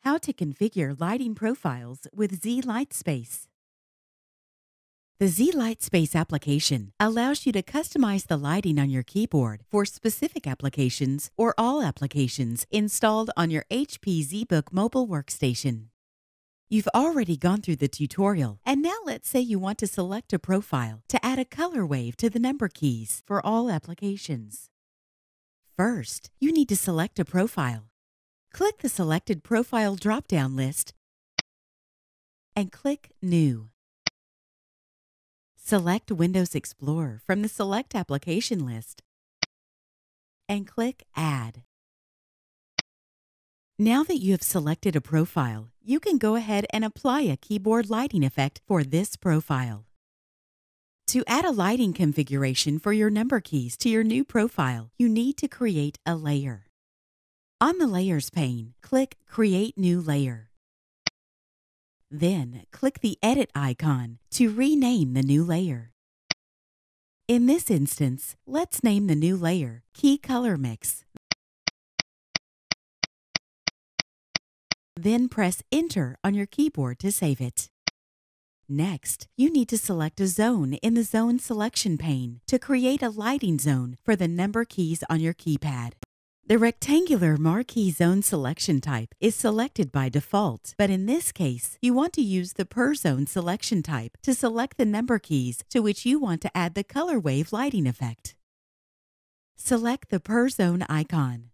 How to configure lighting profiles with Z Lightspace. The Z Lightspace application allows you to customize the lighting on your keyboard for specific applications or all applications installed on your HP ZBook mobile workstation. You've already gone through the tutorial, and now let's say you want to select a profile to add a color wave to the number keys for all applications. First, you need to select a profile. Click the selected profile drop-down list and click New. Select Windows Explorer from the Select Application list and click Add. Now that you have selected a profile, you can go ahead and apply a keyboard lighting effect for this profile. To add a lighting configuration for your number keys to your new profile, you need to create a layer. On the Layers pane, click Create New Layer. Then, click the Edit icon to rename the new layer. In this instance, let's name the new layer Key Color Mix. Then press Enter on your keyboard to save it. Next, you need to select a zone in the Zone Selection pane to create a lighting zone for the number keys on your keypad. The rectangular marquee zone selection type is selected by default, but in this case, you want to use the per zone selection type to select the number keys to which you want to add the color wave lighting effect. Select the per zone icon.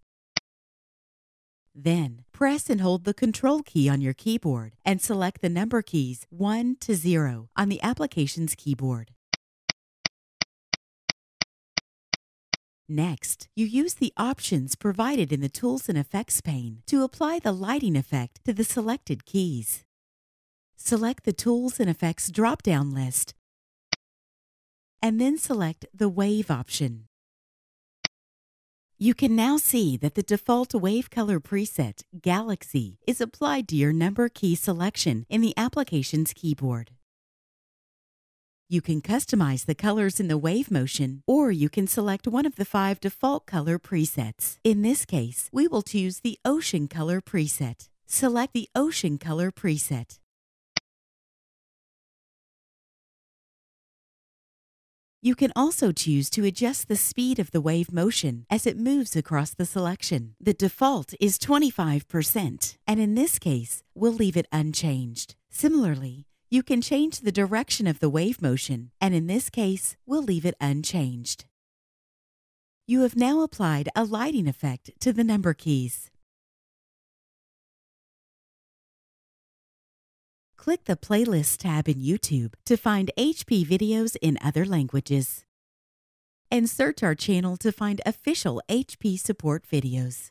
Then, press and hold the Control key on your keyboard and select the number keys 1 to 0 on the application's keyboard. Next, you use the options provided in the Tools and Effects pane to apply the lighting effect to the selected keys. Select the Tools and Effects drop-down list and then select the Wave option. You can now see that the default wave color preset, Galaxy, is applied to your number key selection in the application's keyboard. You can customize the colors in the wave motion, or you can select one of the 5 default color presets. In this case, we will choose the Ocean Color preset. Select the Ocean Color preset. You can also choose to adjust the speed of the wave motion as it moves across the selection. The default is 25%, and in this case, we'll leave it unchanged. Similarly, you can change the direction of the wave motion, and in this case, we'll leave it unchanged. You have now applied a lighting effect to the number keys. Click the Playlist tab in YouTube to find HP videos in other languages. And search our channel to find official HP support videos.